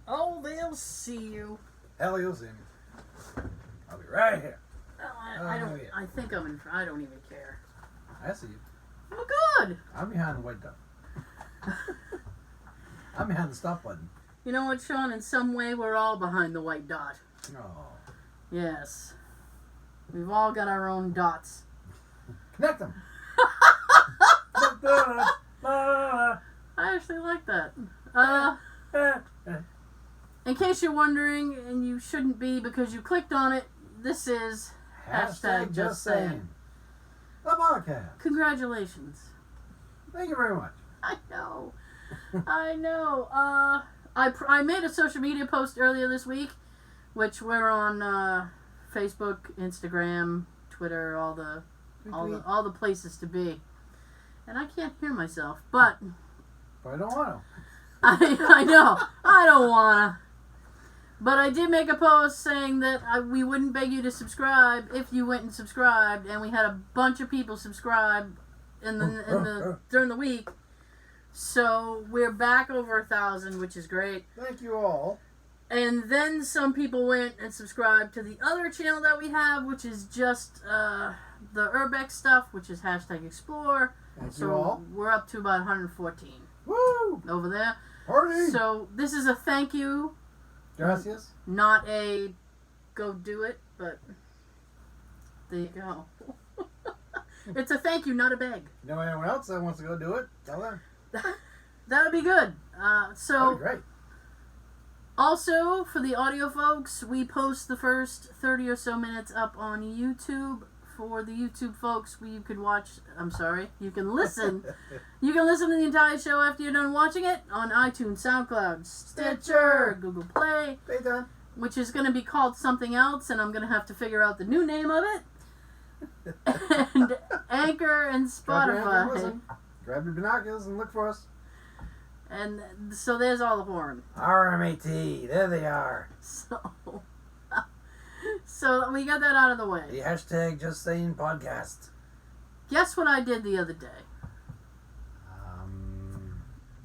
Oh, they'll see you. Hell, you'll see me. I'll be right here. I don't. I think I'm in. I don't even care. I see you. Well, good. I'm behind the white dot. I'm behind the stop button. You know what, Sean? In some way, we're all behind the white dot. Oh. Yes. We've all got our own dots. Connect them. I actually like that. In case you're wondering, and you shouldn't be because you clicked on it, this is hashtag Just Sayin. The podcast. Congratulations. Thank you very much. I know. I know. I made a social media post earlier this week, which we're on Facebook, Instagram, Twitter, all the places to be. And I can't hear myself, but I don't want to. I know. I don't wanna. But I did make a post saying that we wouldn't beg you to subscribe if you went and subscribed, and we had a bunch of people subscribe during the week. So we're back over 1,000, which is great. Thank you all. And then some people went and subscribed to the other channel that we have, which is just the Urbex stuff, which is hashtag Explore. Thank you all. We're up to about 114. Woo! Over there. Party! So this is a thank you. Gracias. Not a go do it, but there you go. It's a thank you, not a beg. You know anyone else that wants to go do it? Tell them. That would be good. That'd be great. Also, for the audio folks, we post the first 30 or so minutes up on YouTube. For the YouTube folks, you can listen. You can listen to the entire show after you're done watching it on iTunes, SoundCloud, Stitcher, Google Play, which is going to be called something else, and I'm going to have to figure out the new name of it. And Anchor and Spotify. Grab your binoculars and look for us. And so there's all the horn. RMAT, there they are. So we got that out of the way. The hashtag Just Sayin podcast. Guess what I did the other day?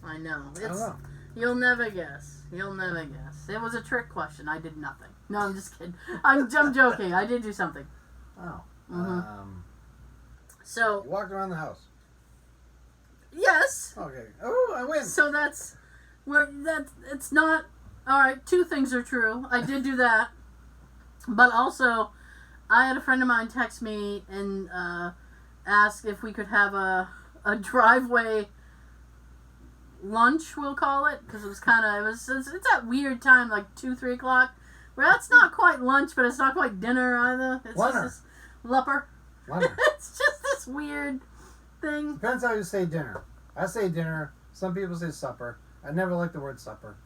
I know. I don't know. You'll never guess. You'll never guess. It was a trick question. I did nothing. No, I'm just kidding. I'm joking. I did do something. Oh. Mm-hmm. So you walked around the house. Yes. Okay. Oh, I win. So it's not. All right. Two things are true. I did do that. But also, I had a friend of mine text me and ask if we could have a driveway lunch, we'll call it, because it's that weird time, like 2-3 o'clock, where that's not quite lunch, but it's not quite dinner either. It's just this lupper. It's just this weird thing. Depends how you say dinner. I say dinner. Some people say supper. I never like the word supper.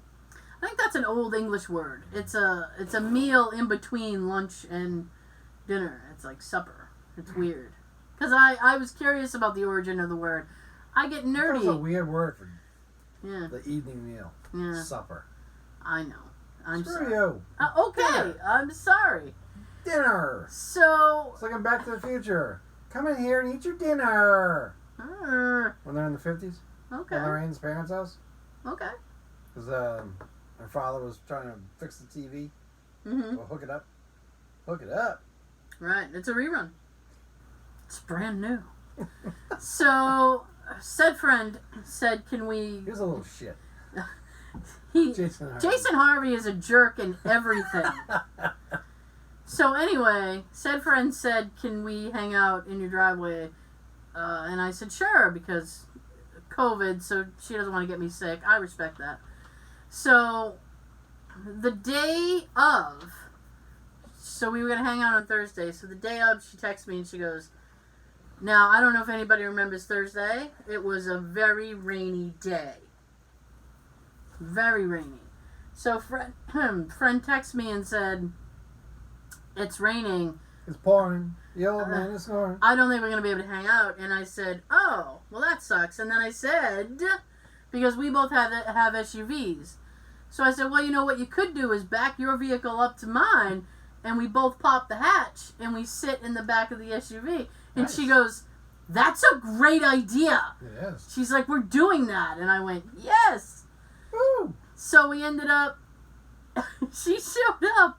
I think that's an old English word. It's a meal in between lunch and dinner. It's like supper. It's weird. Because I was curious about the origin of the word. I get nerdy. That's a weird word for the evening meal. Yeah. Supper. I know. I'm Screw sorry. you. Okay. Dinner. I'm sorry. Dinner. So. It's like I'm Back to the Future. Come in here and eat your dinner. When they're in the 50s. Okay. When they're in his parents' house. Okay. Because my father was trying to fix the TV. Mm-hmm. Well, hook it up. Hook it up. Right. It's a rerun. It's brand new. So, said friend said, can we... Here's a little shit. Jason Harvey is a jerk in everything. So anyway, said friend said, can we hang out in your driveway? And I said, sure, because COVID, so she doesn't want to get me sick. I respect that. So, the day of, so we were going to hang out on Thursday. So the day of, she texts me and she goes, now, I don't know if anybody remembers Thursday. It was a very rainy day. Very rainy. So friend texted me and said, it's raining. It's pouring. The old man is snoring. I don't think we're going to be able to hang out. And I said, oh, well, that sucks. And then I said, because we both have SUVs. So I said, well, you know what you could do is back your vehicle up to mine, and we both pop the hatch, and we sit in the back of the SUV. And nice. She goes, that's a great idea. It is. She's like, we're doing that. And I went, yes. Woo. So we ended up she showed up,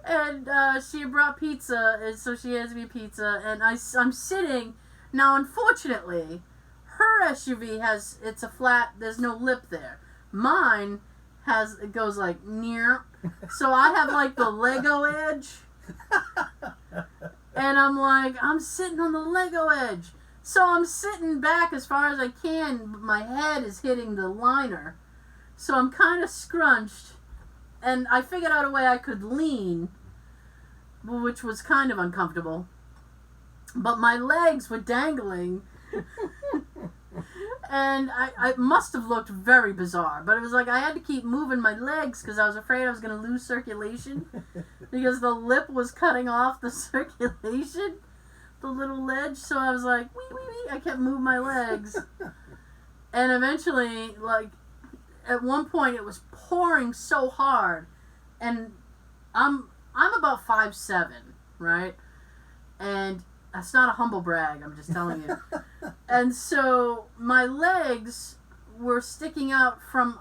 and she had brought pizza, and so she hands me pizza, and I'm sitting. Now, unfortunately, her SUV it's a flat, there's no lip there. Mine it goes like near, so I have like the Lego edge, and I'm sitting on the Lego edge. So I'm sitting back as far as I can, but my head is hitting the liner. So I'm kind of scrunched, and I figured out a way I could lean, which was kind of uncomfortable. But my legs were dangling, and I must have looked very bizarre. But it was like I had to keep moving my legs because I was afraid I was going to lose circulation because the lip was cutting off the circulation, the little ledge. So I was like, wee, wee, wee. I kept moving my legs. And eventually, like, at one point it was pouring so hard, and I'm about 5'7", right? And that's not a humble brag, I'm just telling you. And so my legs were sticking out from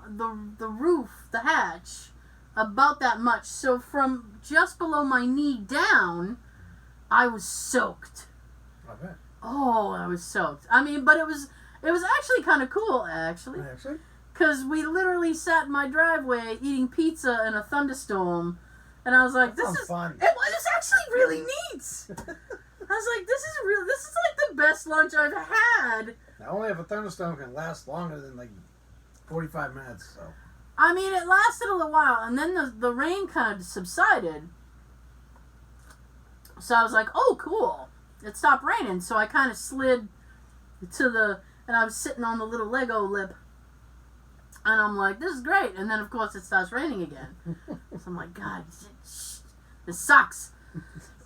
the roof, the hatch, about that much. So from just below my knee down, I was soaked. I bet. Oh, I was soaked. I mean, but it was actually kind of cool, actually. Actually? Because we literally sat in my driveway eating pizza in a thunderstorm, and I was like, "This is fun. It was actually really neat." I was like, "This is like the best lunch I've had." Now, only if a thunderstorm can last longer than like 45 minutes. So. I mean, it lasted a little while, and then the rain kind of subsided. So I was like, "Oh, cool!" It stopped raining, so I kind of slid and I was sitting on the little Lego lip. And I'm like, this is great. And then, of course, it starts raining again. So I'm like, God, this sucks.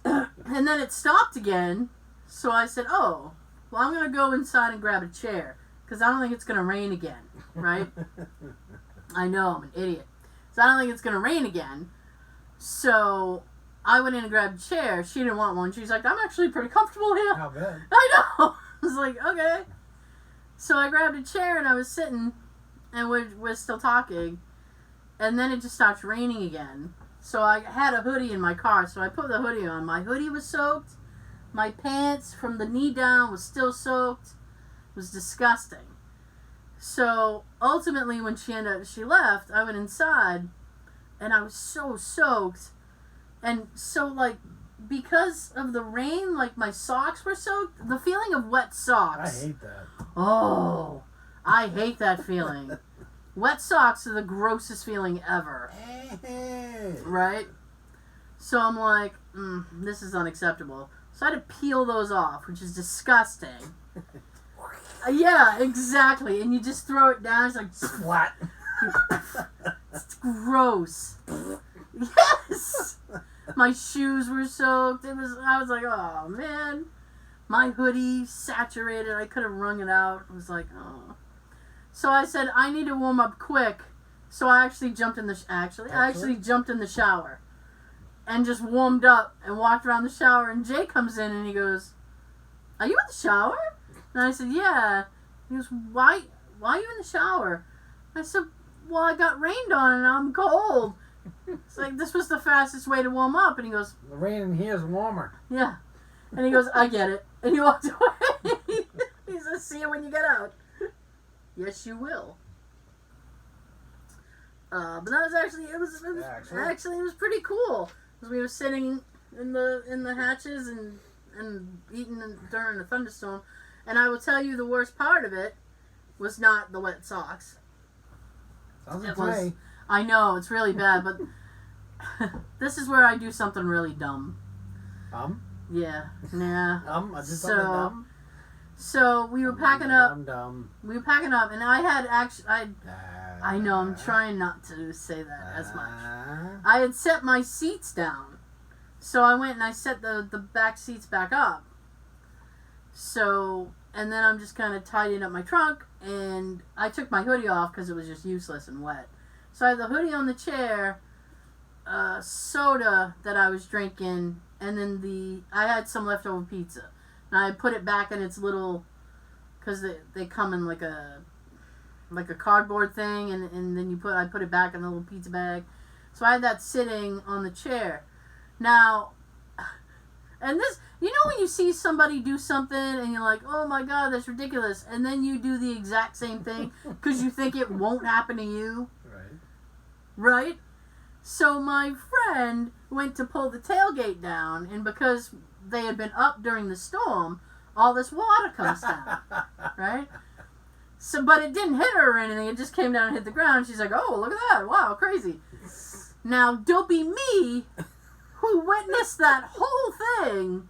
And then it stopped again. So I said, oh, well, I'm going to go inside and grab a chair. Because I don't think it's going to rain again, right? I know, I'm an idiot. So I don't think it's going to rain again. So I went in and grabbed a chair. She didn't want one. She's like, I'm actually pretty comfortable here. How bad? I know. I was like, okay. So I grabbed a chair and I was sitting. And we're still talking, and then it just starts raining again. So I had a hoodie in my car, so I put the hoodie on. My hoodie was soaked. My pants from the knee down was still soaked. It was disgusting. So ultimately, when she left, I went inside, and I was so soaked, and so like because of the rain, like my socks were soaked. The feeling of wet socks. I hate that. Oh. I hate that feeling. Wet socks are the grossest feeling ever. Right? So I'm like, this is unacceptable. So I had to peel those off, which is disgusting. Yeah, exactly. And you just throw it down, it's like splat. It's gross. Yes! My shoes were soaked. I was like, oh man. My hoodie saturated. I could have wrung it out. I was like, oh. So I said, I need to warm up quick. So I actually jumped in the shower and just warmed up and walked around the shower. And Jay comes in and he goes, are you in the shower? And I said, yeah. He goes, why are you in the shower? I said, well, I got rained on and I'm cold. It's like, this was the fastest way to warm up. And he goes, the rain in here is warmer. Yeah. And he goes, I get it. And he walked away. He says, see you when you get out. Yes, you will. But that was actually it was pretty cool because we were sitting in the hatches and eating during a thunderstorm. And I will tell you, the worst part of it was not the wet socks. Sounds like play. I know it's really bad, but this is where I do something really dumb. Yeah. Nah. I did something dumb. So we were packing up. Dumb. We were packing up, and I had I know, I'm trying not to say that as much. I had set my seats down. So I went and I set the back seats back up. So, and then I'm just kind of tidying up my trunk, and I took my hoodie off because it was just useless and wet. So I had the hoodie on the chair, soda that I was drinking, and then I had some leftover pizza. And I put it back in its little, because they come in like a cardboard thing, and then I put it back in the little pizza bag. So I had that sitting on the chair. Now, and this, you know when you see somebody do something and you're like, oh my God, that's ridiculous. And then you do the exact same thing because you think it won't happen to you. Right? So my friend went to pull the tailgate down, and because they had been up during the storm, all this water comes down. Right? So, but it didn't hit her or anything. It just came down and hit the ground. She's like, oh, look at that. Wow, crazy. Now, dopey me, who witnessed that whole thing,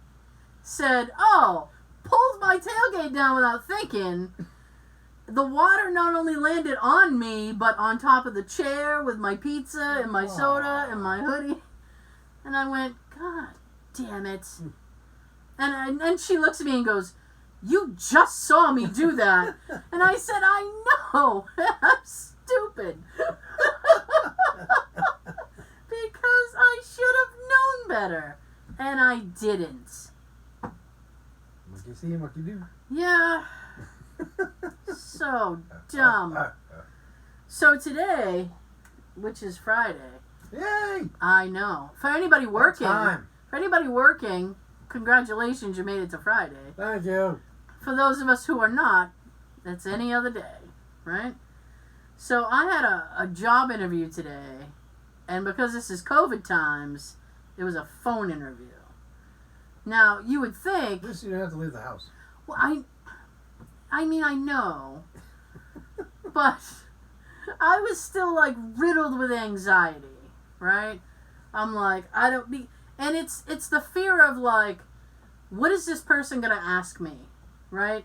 said, oh, pulled my tailgate down without thinking. The water not only landed on me, but on top of the chair with my pizza and my soda and my hoodie. And I went, God damn it. And she looks at me and goes, you just saw me do that. And I said, I know. I'm stupid. Because I should have known better. And I didn't. Monkey see, monkey do. Yeah. So dumb. So today, which is Friday. Yay! I know. For anybody working, congratulations, you made it to Friday. Thank you. For those of us who are not, it's any other day, right? So I had a job interview today, and because this is COVID times, it was a phone interview. Now, you would think... At least you didn't have to leave the house. Well, I mean, I know, but I was still, like, riddled with anxiety, right? I'm like, and it's the fear of, like, what is this person going to ask me, right?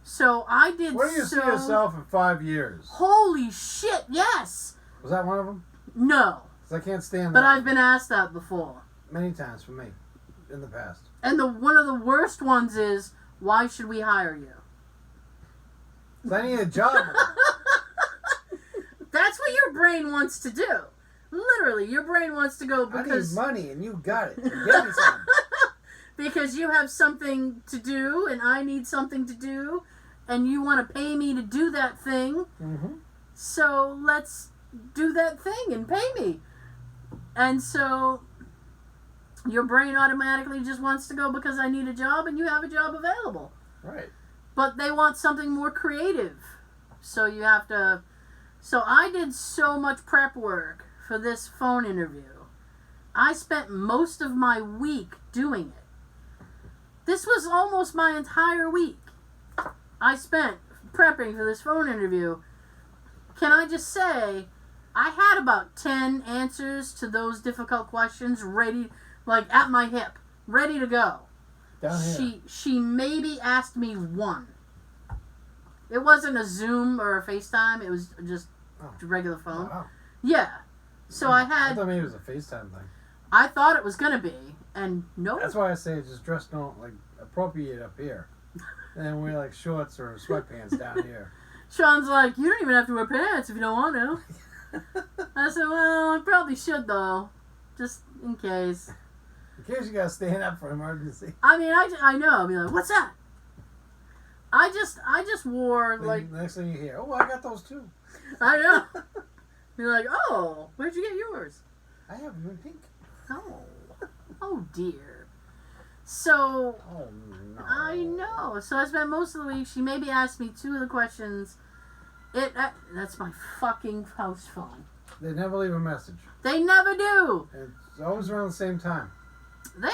So I did. Where do you see yourself in 5 years? Holy shit, yes! Was that one of them? No. Because I can't stand that. But I've been asked that before. Many times for me, in the past. And one of the worst ones is, why should we hire you? I need a job. That's what your brain wants to do. Literally, your brain wants to go because... I need money, and you got it. So get me some. Because you have something to do, and I need something to do, and you want to pay me to do that thing. Mm-hmm. So let's do that thing and pay me. And so your brain automatically just wants to go because I need a job, and you have a job available. Right. But they want something more creative. So you have to... So I did so much prep work for this phone interview. I spent most of my week doing it. This was almost my entire week. I spent prepping for this phone interview. Can I just say, I had about 10 answers to those difficult questions ready, like at my hip, ready to go. Down here. She maybe asked me one. It wasn't a Zoom or a FaceTime. It was just a regular phone. Wow. Yeah. So I thought maybe it was a FaceTime thing. I thought it was going to be, and nope. That's why I say just dress appropriate up here. And wear like shorts or sweatpants down here. Sean's like, you don't even have to wear pants if you don't want to. I said, well, I probably should though. Just in case. In case you gotta stand up for emergency. I mean, I know. I'll be like, what's that? I just wore like. Next thing you hear, oh, I got those too. I know. You're like, oh, where'd you get yours? I have them in pink. Oh dear. So. Oh no. I know. So I spent most of the week. She maybe asked me 2 of the questions. That's my fucking house phone. They never leave a message. They never do. It's always around the same time. They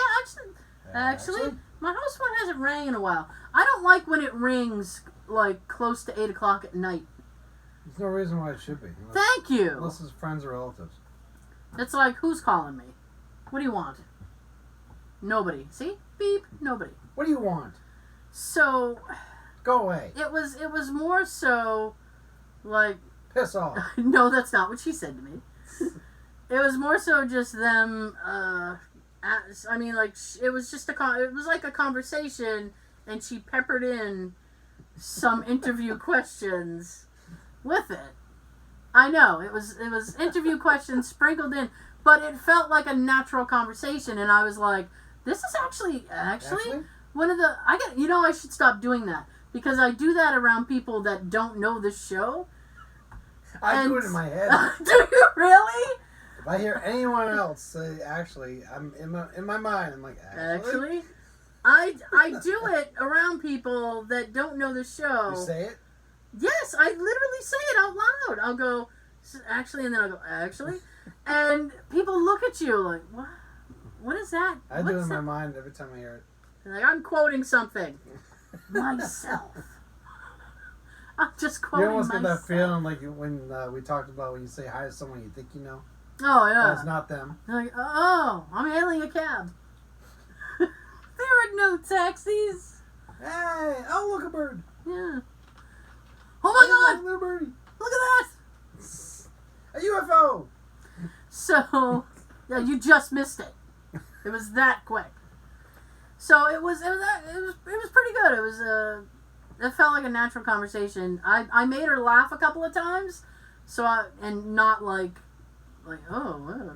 actually, my house phone hasn't rang in a while. I don't like when it rings like close to 8 o'clock at night. There's no reason why it should be. Thank you. Unless it's friends or relatives. It's like, who's calling me? What do you want? Nobody. See? Beep. Nobody. What do you want? So. Go away. It was more so, like. Piss off. No, that's not what she said to me. It was more so just them. I mean, like it was just it was like a conversation, and she peppered in some interview questions with it. I know it was interview questions sprinkled in, but it felt like a natural conversation, and I was like, this is actually one of the I should stop doing that because I do that around people that don't know the show. I do it in my head. Do you really? If I hear anyone else say, actually, I'm in my mind, I'm like, Actually, I do it around people that don't know the show. You say it? Yes, I literally say it out loud. I'll go, actually, and then I'll go, actually. And people look at you like, what? What is that? I do it in my mind every time I hear it. Like, I'm quoting something. Myself. I'm just quoting You almost myself. get that feeling like when we talked about when you say hi to someone you think you know. Oh, yeah. But it's not them. Like, oh, I'm hailing a cab. There are no taxis. Hey, oh, look, a bird. Yeah. Oh my God! Little birdie. Look at that! A UFO. So, yeah, you just missed it. It was that quick. So it was pretty good. It felt like a natural conversation. I made her laugh a couple of times, and not like oh,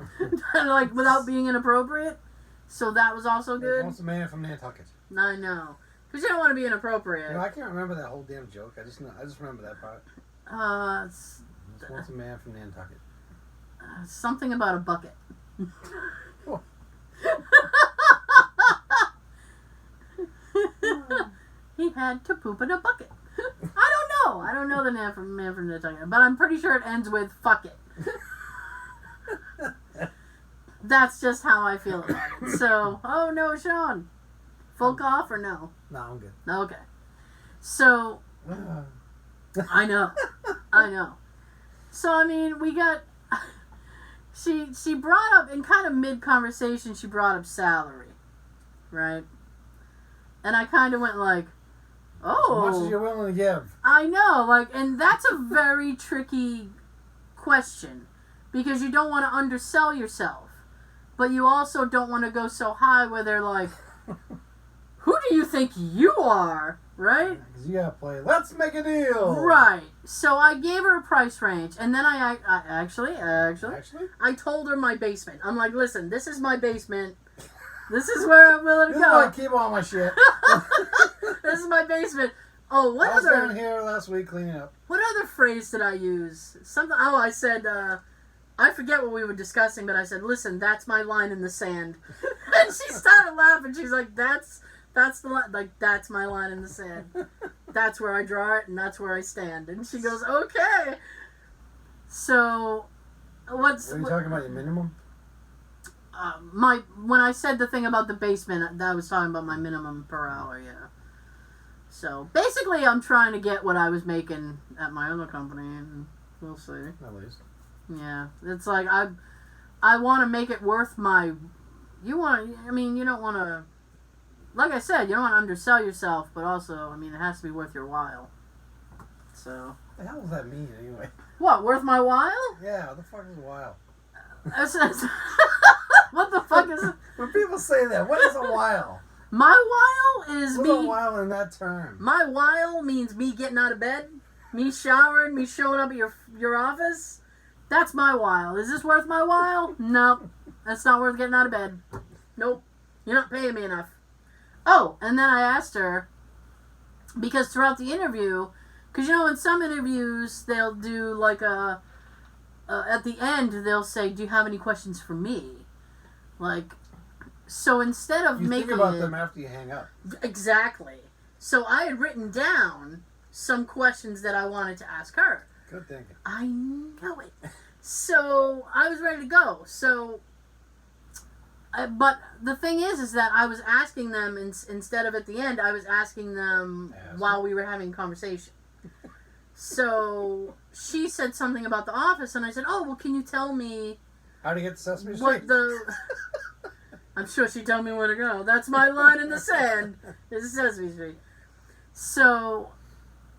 like without being inappropriate. So that was also good. What's the man from Nantucket? I know, because you don't want to be inappropriate. You know, I can't remember that whole damn joke. I just remember that part. What's a man from Nantucket? Something about a bucket. Oh. He had to poop in a bucket. I don't know the man from Nantucket, but I'm pretty sure it ends with fuck it. That's just how I feel about it. So, oh no, Sean. Full cough or no? No, I'm good. Okay. So, I know. So, I mean, we got... She brought up, in kind of mid-conversation, she brought up salary. Right? And I kind of went like, oh. As much as you're willing to give. I know, like, and that's a very tricky question. Because you don't want to undersell yourself. But you also don't want to go so high where they're like, who do you think you are? Right? Because you gotta play, let's make a deal. Right. So I gave her a price range. And then I actually, I told her my basement. I'm like, listen, this is my basement. This is where I'm willing to This go. is where I keep all my shit. This is my basement. Oh, what I was other... down here last week cleaning up. What other phrase did I use? Something... Oh, I said... I forget what we were discussing, but I said, listen, that's my line in the sand. And she started laughing. She's like, that's the line. Like, that's my line in the sand. That's where I draw it, and that's where I stand. And she goes, okay. So, what's... Are you talking about your minimum? When I said the thing about the basement, I was talking about my minimum per hour, yeah. So, basically, I'm trying to get what I was making at my other company, and we'll see. At least. Yeah, it's like, I want to make it worth my... you don't want to... Like I said, you don't want to undersell yourself, but also, I mean, it has to be worth your while. So... What the hell does that mean, anyway? What, worth my while? Yeah, what the fuck is a while? What the fuck is... When people say that, what is a while? My while is What's me... a while in that term? My while means me getting out of bed, me showering, me showing up at your office. That's my while. Is this worth my while? Nope. That's not worth getting out of bed. Nope. You're not paying me enough. Oh, and then I asked her, because throughout the interview, because in some interviews, they'll do like at the end, they'll say, do you have any questions for me? Like, so instead of making think about them after you hang up. Exactly. So I had written down some questions that I wanted to ask her. Good thinking. I know it. So I was ready to go. So, but the thing is that I was asking them instead of at the end. I was asking them while we were having a conversation. So she said something about the office, and I said, "Oh, well, can you tell me how to get to Sesame Street?" What the? I'm sure she told me where to go. That's my line in the sand. Is Sesame Street. So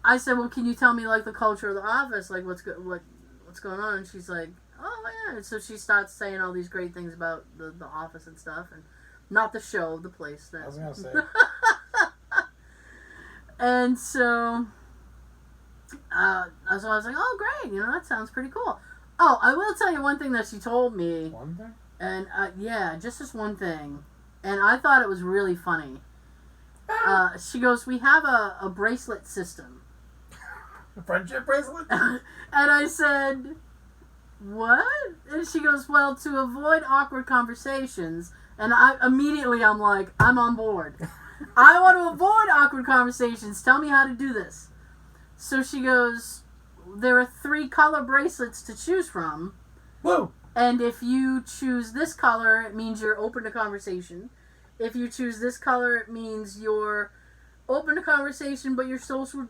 I said, "Well, can you tell me like the culture of the office, like what's going on?" And she's like, "Oh yeah." And so she starts saying all these great things about the office and stuff, and not the show, the place. I was gonna say. And so, I was like, "Oh great, that sounds pretty cool." Oh, I will tell you one thing that she told me. One thing? And yeah, just this one thing, and I thought it was really funny. She goes, "We have a bracelet system." A friendship bracelet? And I said, what? And she goes, well, to avoid awkward conversations. And I'm like, I'm on board. I want to avoid awkward conversations. Tell me how to do this. So she goes, there are 3 color bracelets to choose from. Whoa! And if you choose this color, it means you're open to conversation. If you choose this color, it means you're open to conversation, but you're social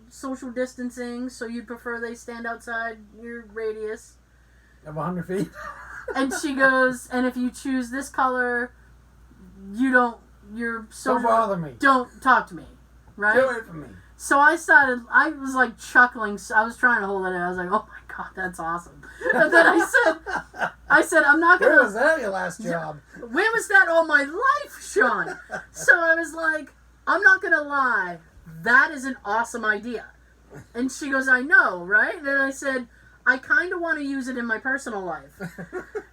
distancing, so you'd prefer they stand outside your radius. Of 100 feet? And she goes, and if you choose this color, you're social. Don't bother me. Don't talk to me. Right? Get away from me. So I was like chuckling. I was trying to hold it in. I was like, oh my God, that's awesome. And then I said, I'm not going to. Where was that your last job? Where was that all my life, Sean? So I was like, I'm not going to lie. That is an awesome idea. And she goes, I know, right? And then I said, I kind of want to use it in my personal life.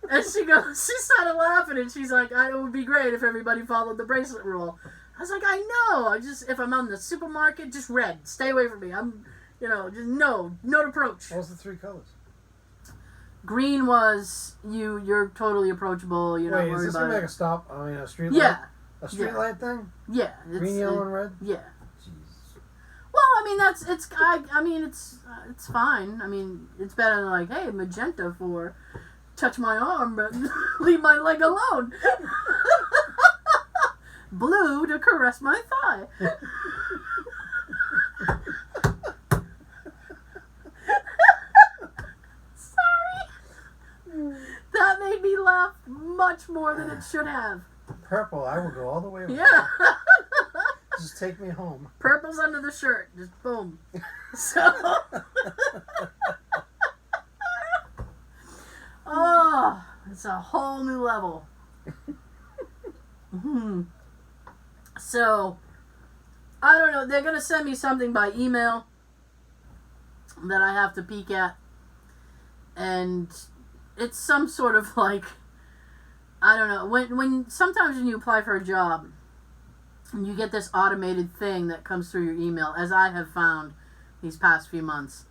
And she started laughing, and she's like, it would be great if everybody followed the bracelet rule. I was like, I know. If I'm on the supermarket, just red. Stay away from me. Just no approach. What was the 3 colors? Green was you're totally approachable. You're not worried about it. Wait, is this going to make a stop? I mean, a street light? Yeah. A street light thing? Yeah. Green, yellow, and red? Yeah. Jeez. Well, I mean, it's fine. I mean, it's better than like, hey, magenta for touch my arm, but leave my leg alone. Blue to caress my thigh. Sorry. That made me laugh much more than it should have. Purple, I will go all the way with Yeah. Just take me home. Purple's under the shirt. Just boom. So. Oh, it's a whole new level. So, I don't know. They're going to send me something by email that I have to peek at. And it's some sort of like, I don't know. When sometimes when you apply for a job, you get this automated thing that comes through your email, as I have found these past few months,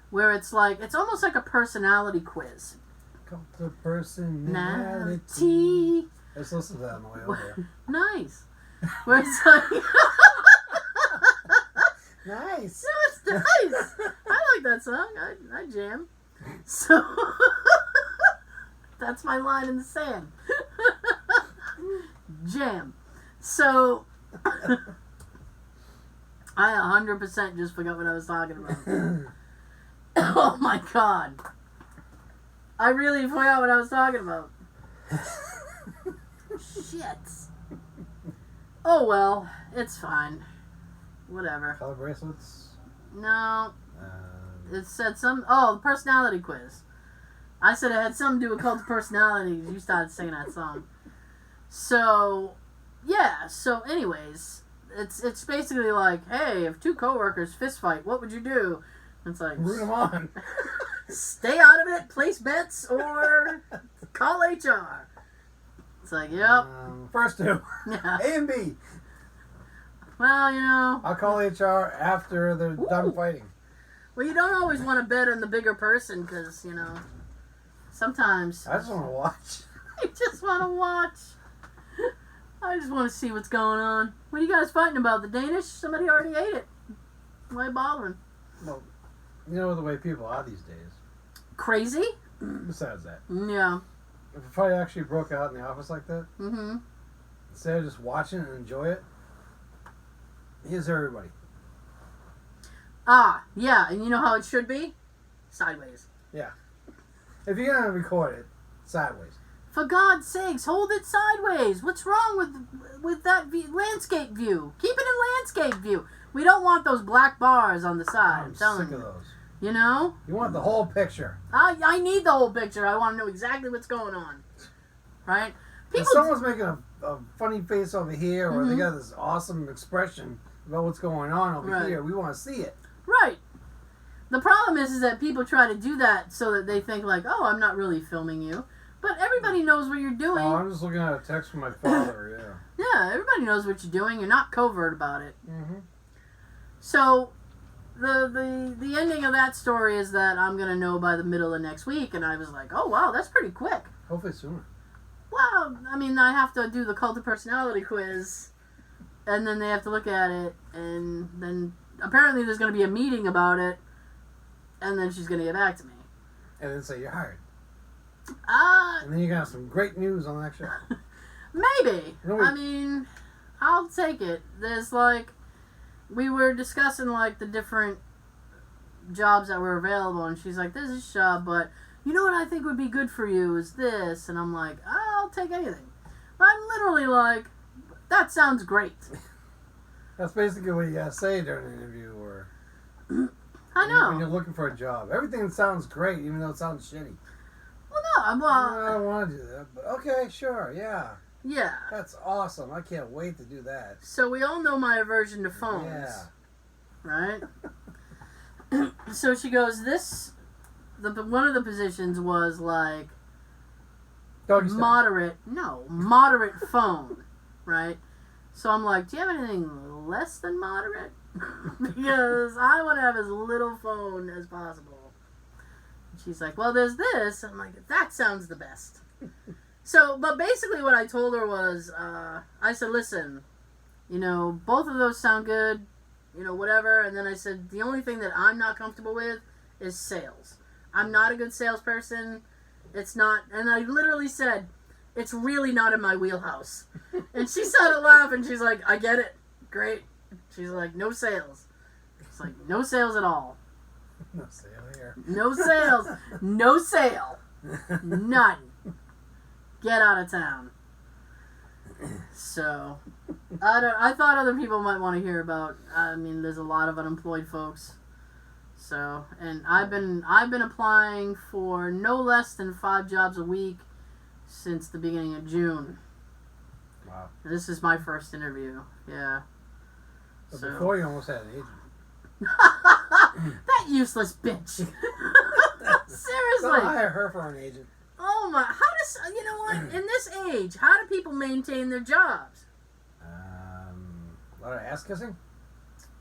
where it's almost like a personality quiz. Come to personality. Let's listen to that on the way over here. Nice. Where it's like... Nice. No, it's nice. I like that song. I jam. So... That's my line in the sand. Jam. So... I 100% just forgot what I was talking about. Oh my God. I really forgot what I was talking about. Shit. Oh well, it's fine. Whatever. Color bracelets? No. It said the personality quiz. I said it had something to do with cult of personalities. You started singing that song. So, yeah. So, anyways, it's basically like, hey, if 2 coworkers fist fight, what would you do? It's like, root them on. Stay out of it, place bets, or call HR. It's like, yep. First 2. Yeah. A and B. Well, I'll call HR after they're done fighting. Well, you don't always want to bet on the bigger person because, sometimes... I just want to watch. I just want to watch. I just want to see what's going on. What are you guys fighting about? The Danish? Somebody already ate it. Why bothering? Well, you know the way people are these days. Crazy? Besides that. Yeah. If a fight actually broke out in the office like that, Mm-hmm. instead of just watching and enjoy it, here's everybody. Ah, yeah. And you know how it should be? Sideways. Yeah. If you're going to record it, sideways. For God's sakes, hold it sideways. What's wrong with that landscape view? Keep it in landscape view. We don't want those black bars on the side. I'm telling sick you. of those. You know? You want the whole picture. I need the whole picture. I want to know exactly what's going on. Right? If someone's making a funny face over here, or they got this awesome expression about what's going on over here, we want to see it. Right. The problem is that people try to do that so that they think like, oh, I'm not really filming you. But everybody knows what you're doing. Oh, I'm just looking at a text from my father, yeah. Yeah, everybody knows what you're doing. You're not covert about it. Mm-hmm. So, the ending of that story is that I'm gonna know by the middle of next week, and I was like, oh wow, that's pretty quick. Hopefully sooner. Well, I mean, I have to do the cult of personality quiz, and then they have to look at it, and then apparently there's gonna be a meeting about it, and then she's gonna get back to me. And then say you're hired. And then you're gonna have some great news on the next show. Maybe. No, I mean, I'll take it. There's we were discussing the different jobs that were available, and she's like, "This is a job, but you know what I think would be good for you is this," and I'm like, "I'll take anything." But I'm literally like, "That sounds great." That's basically what you gotta say during an interview, or I know when you're looking for a job. Everything sounds great, even though it sounds shitty. Well, no, I don't want to do that, but okay, sure, yeah. Yeah. That's awesome. I can't wait to do that. So we all know my aversion to phones. Yeah. Right? So she goes, one of the positions was Doggy style. moderate phone, right? So I'm like, do you have anything less than moderate? Because I want to have as little phone as possible. And she's like, well, there's this. I'm like, that sounds the best. So, but basically what I told her was, I said, listen, both of those sound good, whatever. And then I said, the only thing that I'm not comfortable with is sales. I'm not a good salesperson. It's not, and I literally said, it's really not in my wheelhouse. And she started laughing. She's like, I get it. Great. She's like, no sales. It's like, no sales at all. No sale here. No sales. No sale. None. Get out of town. So, I thought other people might want to hear about. I mean, there's a lot of unemployed folks. So, and I've been applying for no less than 5 jobs a week since the beginning of June. Wow. This is my first interview. Yeah. But before you almost had an agent. That useless bitch. Seriously. Don't hire her for an agent. Oh my! How does in this age, how do people maintain their jobs? A lot of ass kissing.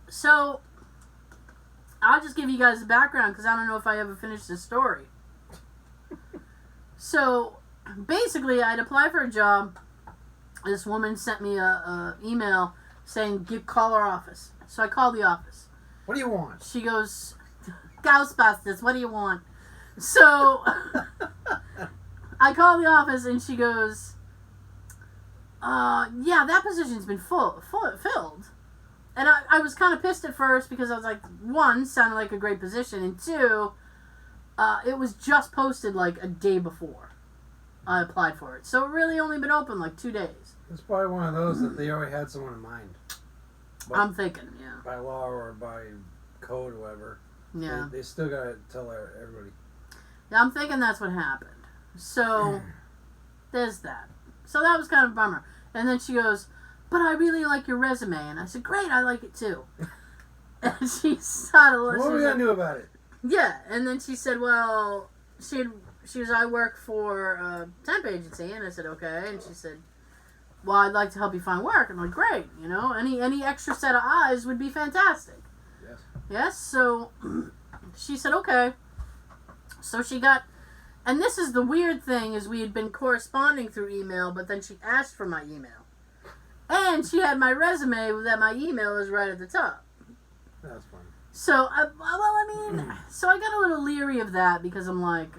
So, I'll just give you guys the background because I don't know if I ever finished this story. So, basically, I'd applied for a job. This woman sent me a email saying, call our office. So I called the office. What do you want? She goes, Ghostbusters, what do you want? So, I call the office and she goes, yeah, that position's been filled. And I was kind of pissed at first because I was like, 1, sounded like a great position, and 2, it was just posted a day before I applied for it. So it really only been open 2 days. It's probably one of those that they already had someone in mind. But I'm thinking, yeah. By law or by code or whatever. Yeah. They still gotta tell everybody. Yeah, I'm thinking that's what happened. So, there's that. So that was kind of a bummer. And then she goes, but I really like your resume. And I said, great, I like it too. And she started... What are we going to do about it? Yeah, and then she said, well, she was, I work for a temp agency. And I said, okay. And she said, well, I'd like to help you find work. I'm like, great, any extra set of eyes would be fantastic. Yes. Yes, so she said, okay. So she got... And this is the weird thing, is we had been corresponding through email, but then she asked for my email. And she had my resume that my email is right at the top. That's funny. So, so I got a little leery of that because I'm like,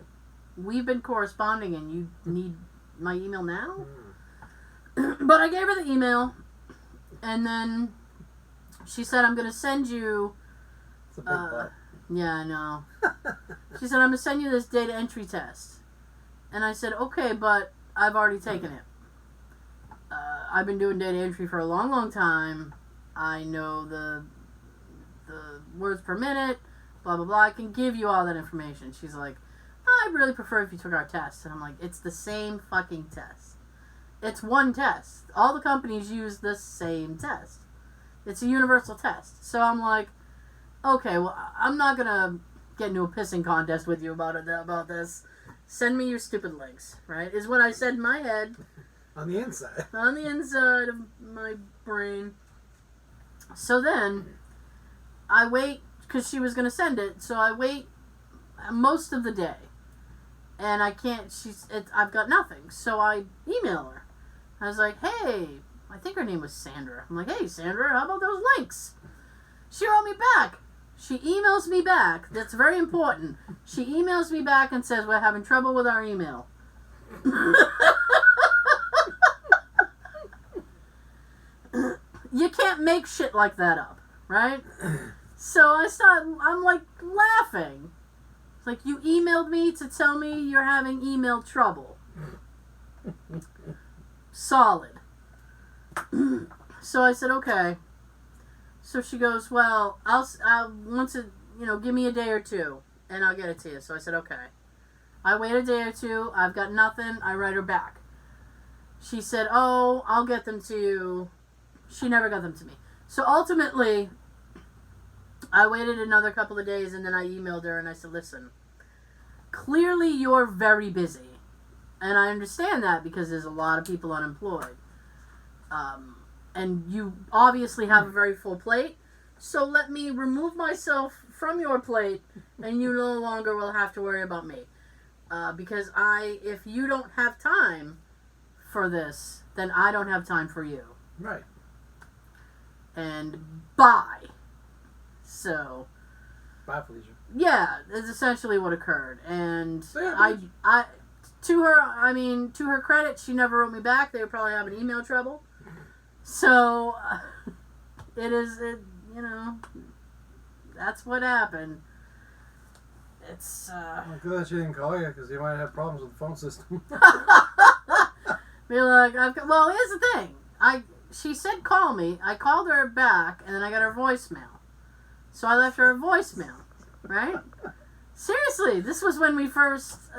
we've been corresponding and you need my email now? But I gave her the email, and then she said, I'm going to send you... It's a big butt. Yeah, I know. She said, I'm going to send you this data entry test. And I said, okay, but I've already taken it. I've been doing data entry for a long, long time. I know the words per minute, blah, blah, blah. I can give you all that information. She's like, I'd really prefer if you took our test. And I'm like, it's the same fucking test. It's one test. All the companies use the same test. It's a universal test. So I'm like, okay, well, I'm not going to get into a pissing contest with you about this. Send me your stupid links, right? Is what I said in my head. On the inside. On the inside of my brain. So then, I wait, because she was going to send it. So I wait most of the day. And I can't, I've got nothing. So I email her. I was like, hey, I think her name was Sandra. I'm like, hey, Sandra, how about those links? She wrote me back. She emails me back. That's very important. She emails me back and says, we're having trouble with our email. You can't make shit like that up, right? So I'm like laughing. It's like, you emailed me to tell me you're having email trouble. Solid. So I said, okay. So she goes, well, I'll once it, give me a day or two, and I'll get it to you. So I said, okay. I wait a day or two. I've got nothing. I write her back. She said, oh, I'll get them to you. She never got them to me. So ultimately, I waited another couple of days, and then I emailed her, and I said, listen, clearly you're very busy. And I understand that because there's a lot of people unemployed. And you obviously have a very full plate. So let me remove myself from your plate, and you no longer will have to worry about me. Because if you don't have time for this, then I don't have time for you. Right. And bye. So. Bye, Felicia. Yeah, that's essentially what occurred. And So, yeah, to her credit, she never wrote me back. They were probably having email trouble. So, that's what happened. It's, Well, good that she didn't call you, because you might have problems with the phone system. be like, well, here's the thing. She said call me. I called her back, and then I got her voicemail. So I left her a voicemail, right? Seriously, this was when we first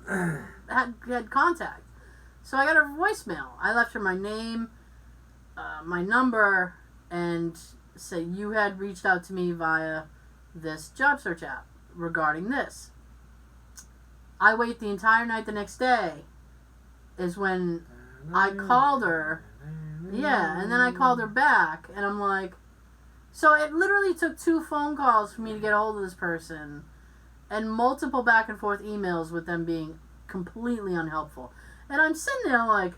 had contact. So I got her voicemail. I left her my name, my number, and said you had reached out to me via this job search app regarding this. I wait the entire night the next day is when I called her. Yeah, and then I called her back, and I'm like, so it literally took 2 phone calls for me to get a hold of this person, and multiple back and forth emails with them being completely unhelpful. And I'm sitting there like,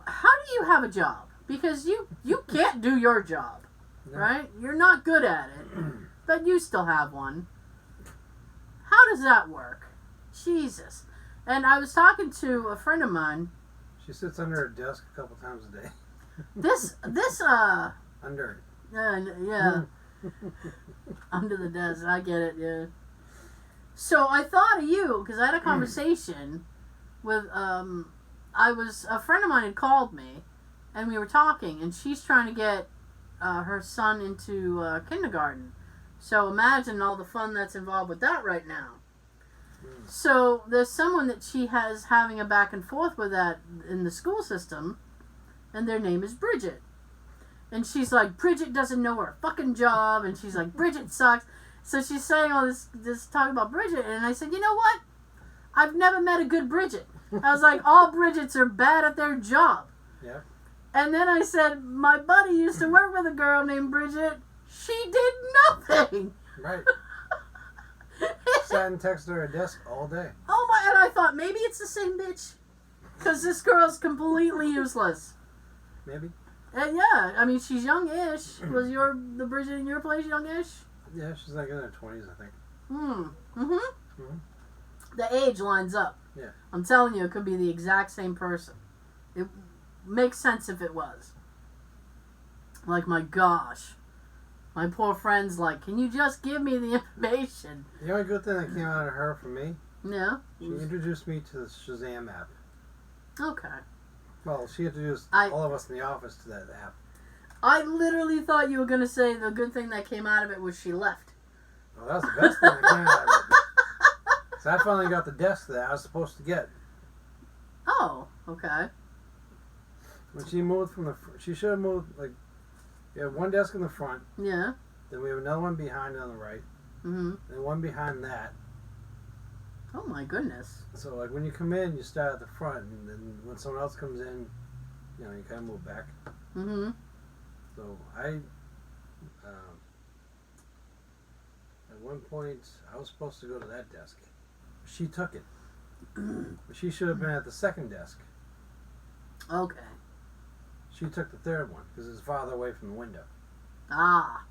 how do you have a job? Because you can't do your job, right? You're not good at it, but you still have one. How does that work? Jesus. And I was talking to a friend of mine. She sits under her desk a couple times a day. Under it. Yeah. Under the desk. I get it, yeah. So I thought of you, because I had a conversation with, a friend of mine had called me, and we were talking, and she's trying to get her son into kindergarten. So imagine all the fun that's involved with that right now. So there's someone that she has having a back and forth with that in the school system, and their name is Bridget. And she's like, Bridget doesn't know her fucking job, and she's like, Bridget sucks. So she's saying all this talk about Bridget, and I said, you know what? I've never met a good Bridget. I was like, all Bridgets are bad at their job. Yep. And then I said, my buddy used to work with a girl named Bridget. She did nothing. Right. Sat and texted her at her desk all day. Oh my, and I thought, maybe it's the same bitch. Because this girl's completely useless. Maybe. And yeah, I mean, she's young-ish. Was the Bridget in your place young-ish? Yeah, she's like in her 20s, I think. Mm-hmm. The age lines up. Yeah. I'm telling you, it could be the exact same person. It makes sense if it was. Like, my gosh. My poor friend's like, can you just give me the information? The only good thing that came out of her from me, Yeah? she introduced me to the Shazam app. Okay. Well, she introduced all of us in the office to that app. I literally thought you were going to say the good thing that came out of it was she left. Well, that was the best thing that came out of it. So I finally got the desk that I was supposed to get. Oh, okay. When she moved she should have moved, like, you have one desk in the front. Yeah. Then we have another one behind on the right. Mm-hmm. And one behind that. Oh my goodness. So, like, when you come in, you start at the front, and then when someone else comes in, you kind of move back. Mm-hmm. So, I At one point, I was supposed to go to that desk. She took it. But she should have been at the second desk. Okay. She took the third one because it's farther away from the window. Ah.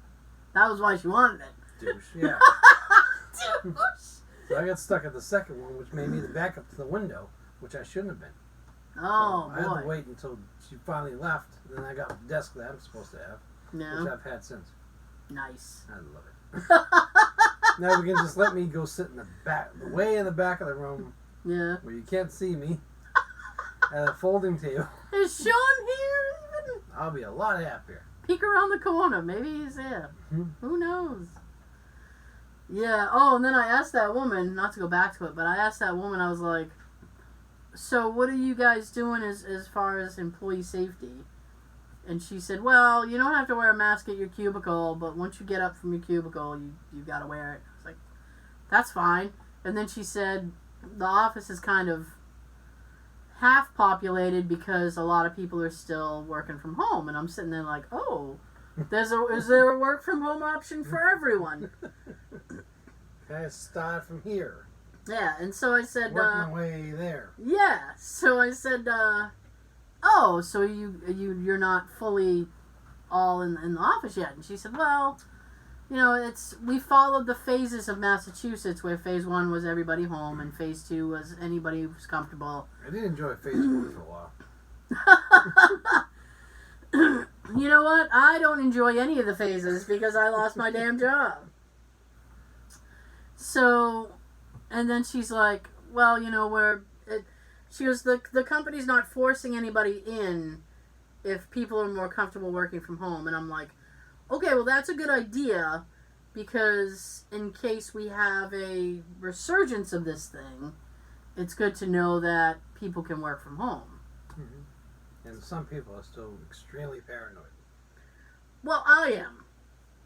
That was why she wanted it. Douche. Yeah. Douche. So I got stuck at the second one, which made me the backup to the window, which I shouldn't have been. Oh, so I had boy. to wait until she finally left. Then I got the desk that I'm supposed to have, which Yeah. I've had since. Nice. I love it. Now we can just let me go sit in the back, way in the back of the room, Yeah. where you can't see me, at a folding table. Is Sean here even? I'll be a lot happier. Peek around the corner. Maybe he's there. Hmm. Who knows? Yeah. Oh, and then I asked that woman, not to go back to it, but I asked that woman, I was like, so what are you guys doing as far as employee safety? And she said, well, you don't have to wear a mask at your cubicle, but once you get up from your cubicle, you got to wear it. I was like, that's fine. And then she said, the office is kind of half populated because a lot of people are still working from home. And I'm sitting there like, oh, is there a work from home option for everyone? I start from here. Yeah, and so I said, Work my way there. yeah. So I said, oh, so you're not fully all in the office yet? And she said, well, you know, we followed the phases of Massachusetts, where phase 1 was everybody home, and phase 2 was anybody who was comfortable. I did enjoy phase 1 for a while. You know what? I don't enjoy any of the phases because I lost my damn job. So, and then she's like, well, you know, she goes, the company's not forcing anybody in if people are more comfortable working from home. And I'm like, okay, well, that's a good idea, because in case we have a resurgence of this thing, it's good to know that people can work from home. Mm-hmm. And some people are still extremely paranoid. Well, I am.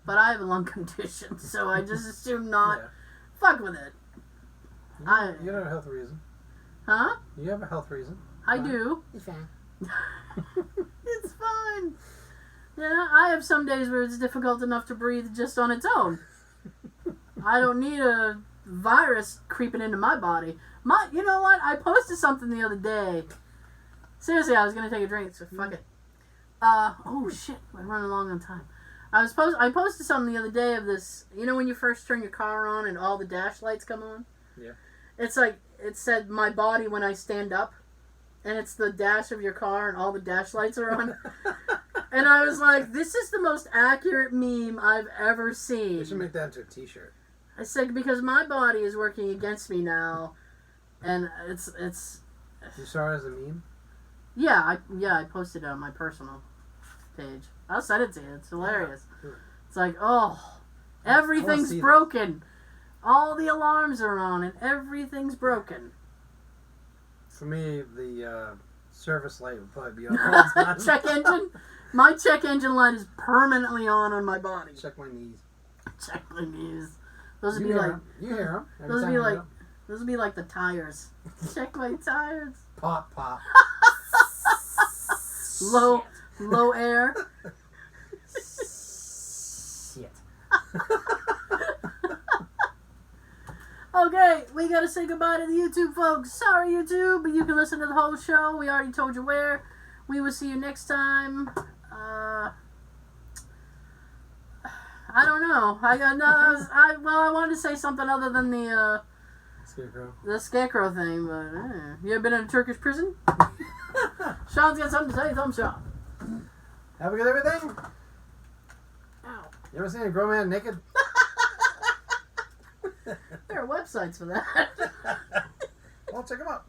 But I have a lung condition, so I just assume not. Yeah. Fuck with it. You have a health reason. Huh? You have a health reason. I do. It's fine. It's fine. Yeah, I have some days where it's difficult enough to breathe just on its own. I don't need a virus creeping into my body. You know what? I posted something the other day. Seriously, I was gonna take a drink, so fuck it. Oh shit, we're running long on time. I posted something the other day of this. You know when you first turn your car on and all the dash lights come on? Yeah. It's like it said my body when I stand up, and it's the dash of your car and all the dash lights are on. And I was like, this is the most accurate meme I've ever seen. You should make that into a t-shirt. I said, because my body is working against me now, and it's. You saw it as a meme? Yeah, I posted it on my personal page. I'll send it to you. It's hilarious. Yeah, sure. It's like, oh, everything's broken. All the alarms are on, and everything's broken. For me, the service light would probably be on all the time. Check engine? My check engine light is permanently on my body. Check my knees. Check my knees. Those would You be hear like. 'em. You hear them. Those would be like the tires. Check my tires. Pop, pop. Low air. Shit. Okay, we gotta say goodbye to the YouTube folks. Sorry, YouTube, but you can listen to the whole show. We already told you where. We will see you next time. I don't know. I wanted to say something other than the scarecrow thing, but you ever been in a Turkish prison? Sean's got something to say. Thumbs up. Have a good everything. Ow. You ever seen a grown man naked? There are websites for that. Well, check them out.